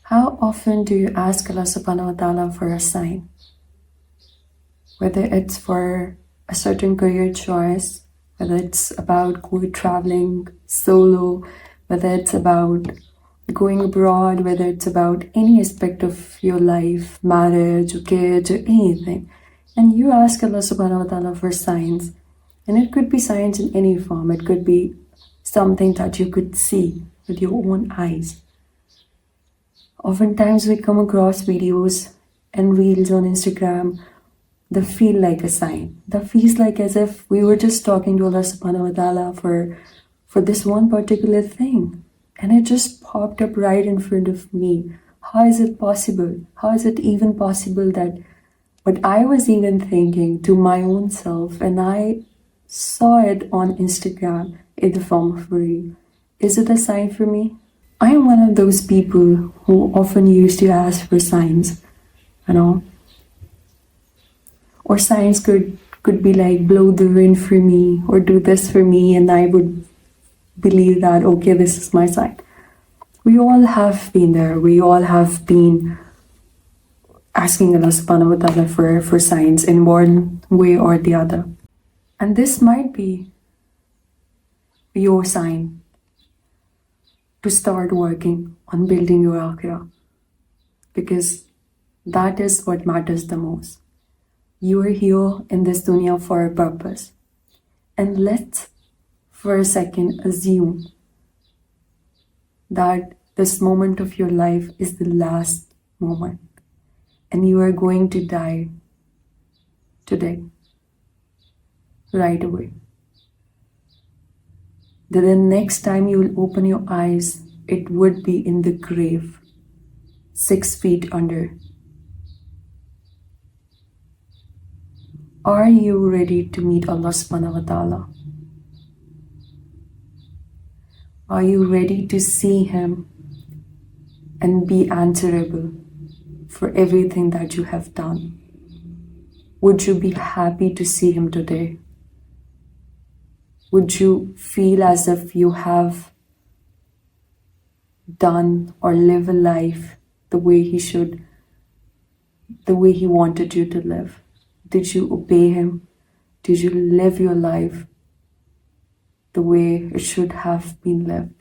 How often do you ask Allah subhanahu wa ta'ala for a sign? Whether it's for a certain career choice, whether it's about going traveling solo, whether it's about going abroad, whether it's about any aspect of your life, marriage or kids or anything. And you ask Allah subhanahu wa ta'ala for signs. And it could be signs in any form. It could be something that you could see with your own eyes. Oftentimes we come across videos and reels on Instagram that feel like a sign. That feels like as if we were just talking to Allah subhanahu wa ta'ala for this one particular thing. And it just popped up right in front of me. How is it possible? How is it even possible that what I was even thinking to my own self and I saw it on Instagram in the form of a reel? Is it a sign for me? I am one of those people who often used to ask for signs, or signs could be like blow the wind for me or do this for me, and I would believe that, okay, this is my sign. We all have been there. We all have been asking Allah subhanahu wa ta'ala for signs in one way or the other. And this might be your sign to start working on building your akhirah, because that is what matters the most. You are here in this dunya for a purpose. And let's for a second assume that this moment of your life is the last moment and you are going to die today, right away. Then the next time you will open your eyes, it would be in the grave, 6 feet under. Are you ready to meet Allah subhanahu wa ta'ala? Are you ready to see Him and be answerable for everything that you have done? Would you be happy to see Him today? Would you feel as if you have done or live a life the way He should, the way He wanted you to live? Did you obey Him? Did you live your life the way it should have been lived?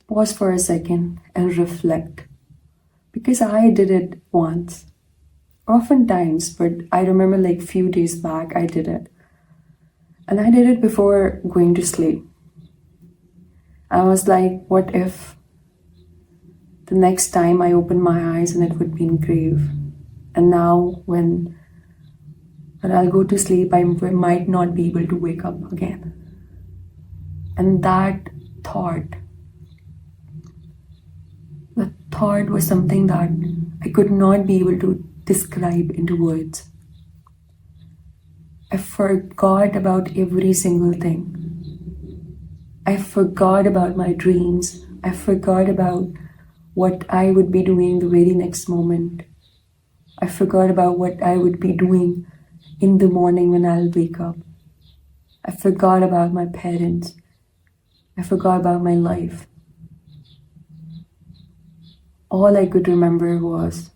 Pause for a second and reflect. Because I did it once, oftentimes, but I remember like few days back I did it. And I did it before going to sleep. I was like, what if the next time I open my eyes and it would be in grave? And now when I'll go to sleep, I might not be able to wake up again. And that thought was something that I could not be able to describe into words. I forgot about every single thing. I forgot about my dreams. I forgot about what I would be doing the very next moment. I forgot about what I would be doing in the morning when I'll wake up. I forgot about my parents. I forgot about my life. All I could remember was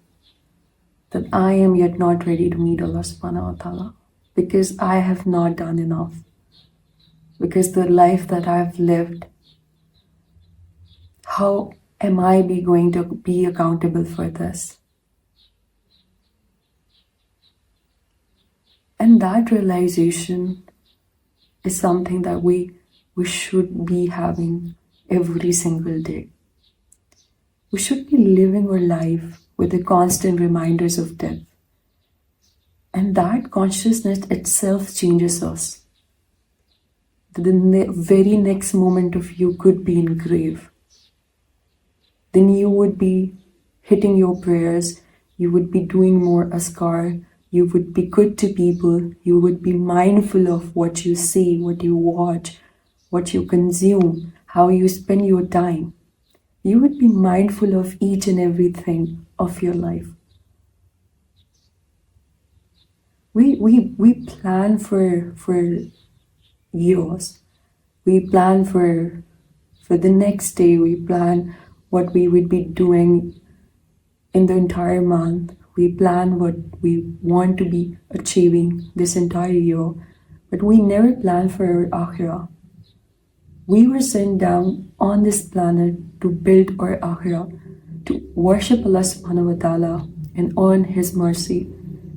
that I am yet not ready to meet Allah subhanahu wa ta'ala, because I have not done enough. Because the life that I've lived, how am I going to be accountable for this? And that realization is something that we should be having every single day. We should be living our life with the constant reminders of death. And that consciousness itself changes us. The very next moment of you could be in grave. Then you would be hitting your prayers, you would be doing more askar, you would be good to people, you would be mindful of what you see, what you watch, what you consume, how you spend your time. You would be mindful of each and everything of your life. We plan for years. We plan for the next day. We plan what we would be doing in the entire month. We plan what we want to be achieving this entire year, but we never plan for our akhirah. We were sent down on this planet to build our akhirah, to worship Allah subhanahu wa ta'ala and earn His mercy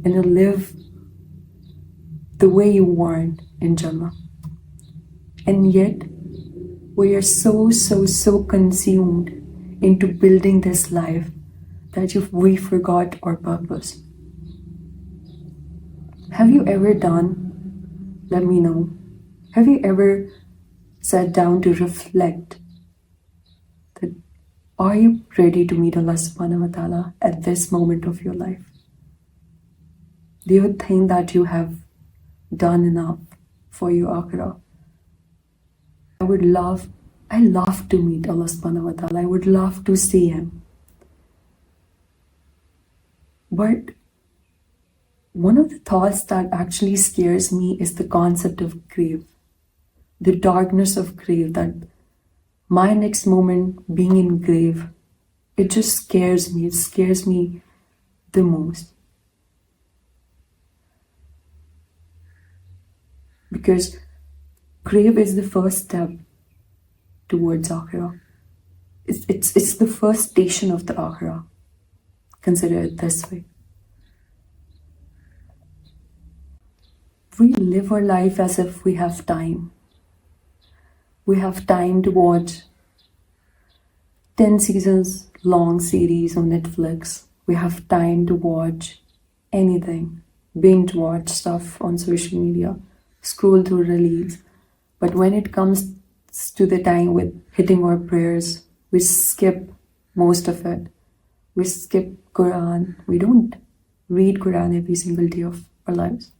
and to live the way you want in Jannah. And yet, we are so consumed into building this life that we forgot our purpose. Have you ever done? Let me know. Have you ever sat down to reflect that are you ready to meet Allah subhanahu wa ta'ala at this moment of your life? Do you think that you have done enough for your akhirah? I love to meet Allah subhanahu wa ta'ala. I would love to see Him. But one of the thoughts that actually scares me is the concept of grave. The darkness of grave, that my next moment being in grave, it just scares me. It scares me the most. Because grave is the first step towards akhirah. It's the first station of the akhirah. Consider it this way. We live our life as if we have time. We have time to watch 10 seasons long series on Netflix. We have time to watch anything, binge watch stuff on social media, scroll through reels. But when it comes to the time with hitting our prayers, we skip most of it. We skip Quran. We don't read Quran every single day of our lives.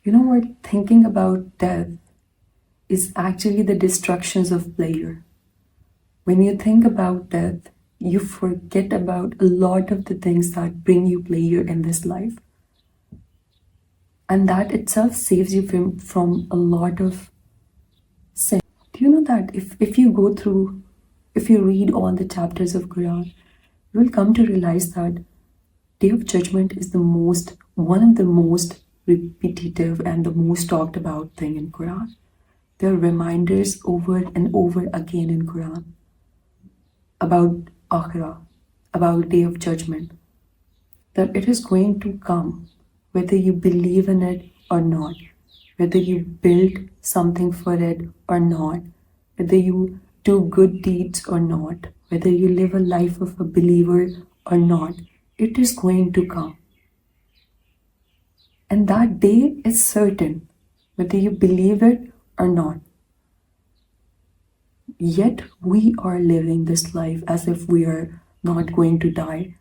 You know what? Thinking about death is actually the distractions of pleasure. When you think about death, you forget about a lot of the things that bring you pleasure in this life. And that itself saves you from a lot of sin. Do you know that if you read all the chapters of Quran, you will come to realize that Day of Judgment is one of the most repetitive and the most talked about thing in Quran. There are reminders over and over again in Quran about Akhirah, about Day of Judgment, that it is going to come, whether you believe in it or not, whether you build something for it or not, whether you do good deeds or not, whether you live a life of a believer or not, it is going to come. And that day is certain, whether you believe it or not. Yet we are living this life as if we are not going to die,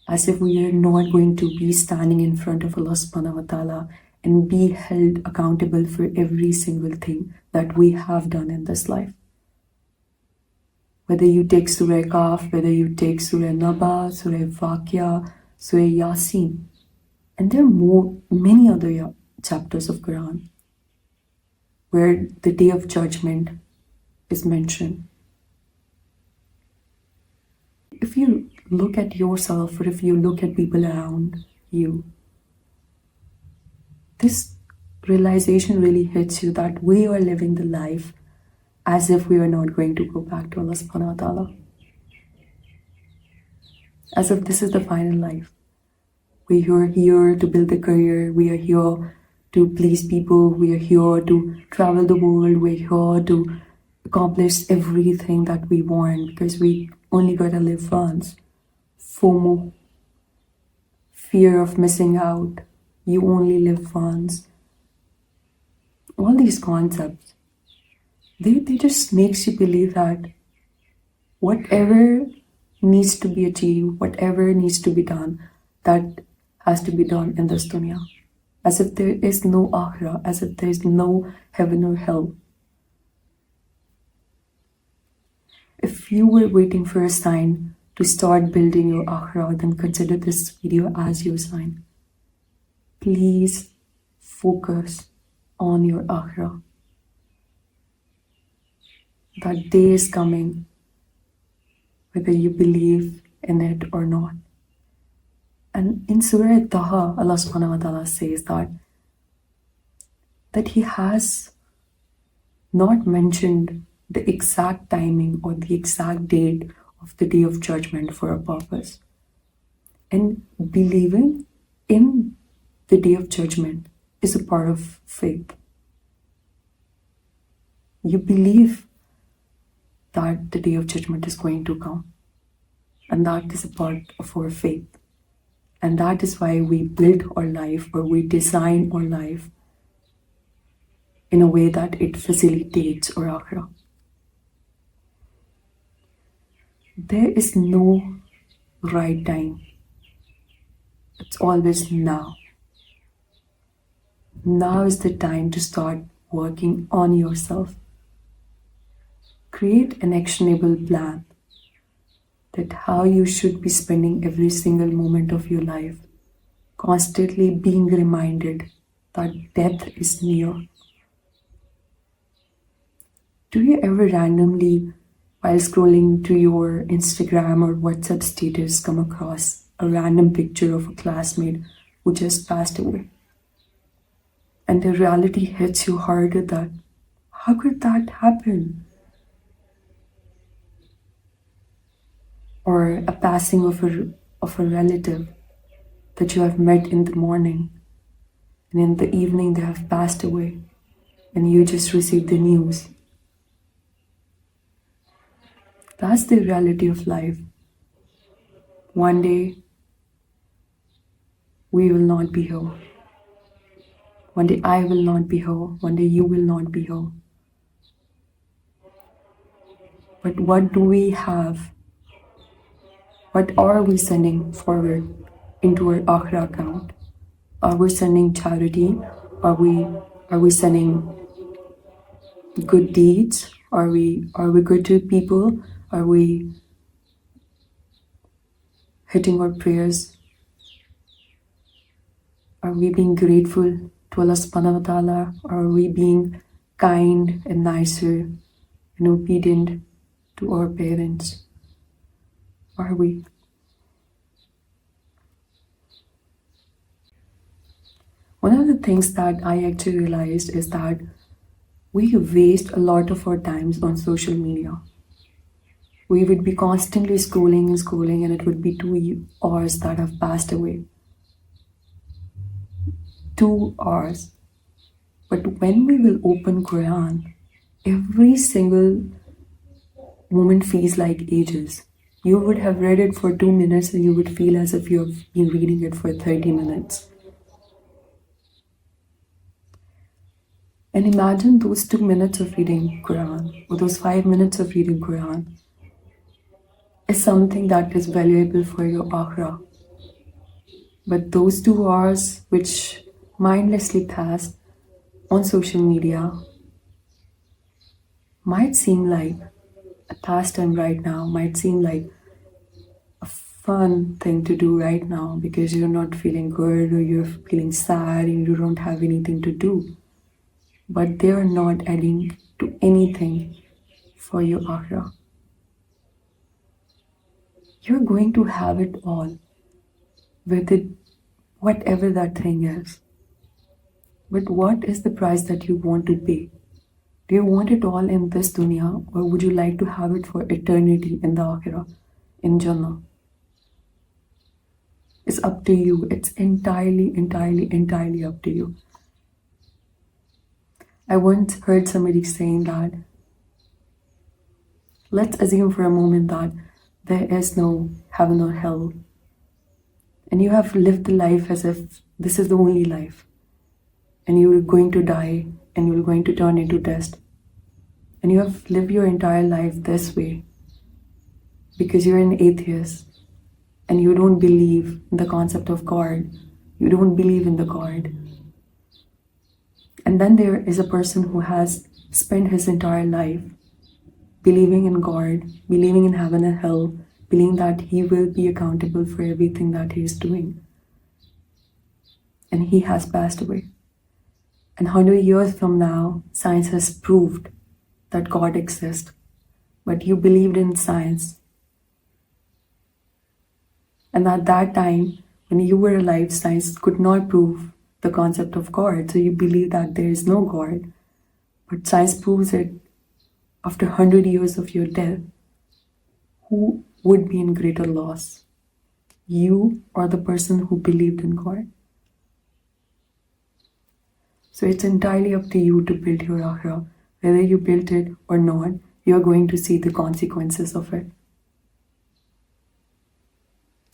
as if we are not going to be standing in front of Allah subhanahu wa ta'ala and be held accountable for every single thing that we have done in this life. Whether you take Surah Kaf, whether you take Surah Naba, Surah Waqia, Surah Yasin, and there are many other chapters of Quran where the Day of Judgment is mentioned. If you look at yourself or if you look at people around you, this realization really hits you that we are living the life as if we are not going to go back to Allah subhanahu wa ta'ala. As if this is the final life. We are here to build a career, we are here to please people, we are here to travel the world, we're here to accomplish everything that we want because we only gotta live once. FOMO, fear of missing out, you only live once. All these concepts, they just makes you believe that whatever needs to be achieved, whatever needs to be done, that has to be done in this dunya. As if there is no akhirah, as if there is no heaven or hell. If you were waiting for a sign to start building your akhirah, then consider this video as your sign. Please focus on your akhirah. That day is coming whether you believe in it or not. And in Surah Taha, Allah subhanahu wa ta'ala says that He has not mentioned the exact timing or the exact date of the day of judgment for a purpose. And believing in the day of judgment is a part of faith. You believe that the day of judgment is going to come, and that is a part of our faith. And that is why we build our life, or we design our life in a way that it facilitates our akhirah. There is no right time. It's always now. Now is the time to start working on yourself. Create an actionable plan that how you should be spending every single moment of your life, constantly being reminded that death is near. Do you ever randomly, while scrolling to your Instagram or WhatsApp status, come across a random picture of a classmate who just passed away? And the reality hits you harder that, how could that happen? Or a passing of a relative that you have met in the morning, and in the evening they have passed away, and you just received the news. That's the reality of life. One day, we will not be here. One day I will not be here. One day you will not be here. But what do we have? What are we sending forward into our akhira account? Are we sending charity? Are we sending good deeds? Are we good to people? Are we hitting our prayers? Are we being grateful to Allah subhanahu wa ta'ala? Are we being kind and nicer and obedient to our parents? Are we? One of the things that I actually realized is that we waste a lot of our times on social media. We would be constantly scrolling and scrolling, and it would be 2 hours that have passed away. 2 hours. But when we will open Quran, every single moment feels like ages. You would have read it for 2 minutes and you would feel as if you have been reading it for 30 minutes. And imagine those 2 minutes of reading Quran, or those 5 minutes of reading Quran, is something that is valuable for your akhirah. But those 2 hours which mindlessly pass on social media might seem like a pastime right now, might seem like a fun thing to do right now because you're not feeling good or you're feeling sad and you don't have anything to do. But they are not adding to anything for your akhirah. You're going to have it all with it, whatever that thing is. But what is the price that you want to pay? Do you want it all in this dunya, or would you like to have it for eternity in the akhirah, in Jannah? It's up to you. It's entirely up to you. I once heard somebody saying that, let's assume for a moment that there is no heaven or hell, and you have lived the life as if this is the only life, and you're going to die and you're going to turn into dust, and you have lived your entire life this way because you're an atheist and you don't believe in the concept of God, you don't believe in the God. And then there is a person who has spent his entire life believing in God, believing in heaven and hell, believing that he will be accountable for everything that he is doing. And he has passed away. And 100 years from now, science has proved that God exists. But you believed in science And at that time, when you were alive, science could not prove the concept of God. So you believe that there is no God. But science proves it after 100 years of your death. Who would be in greater loss? You or the person who believed in God? So it's entirely up to you to build your akhira. Whether you built it or not, you're going to see the consequences of it.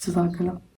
Jazakallah.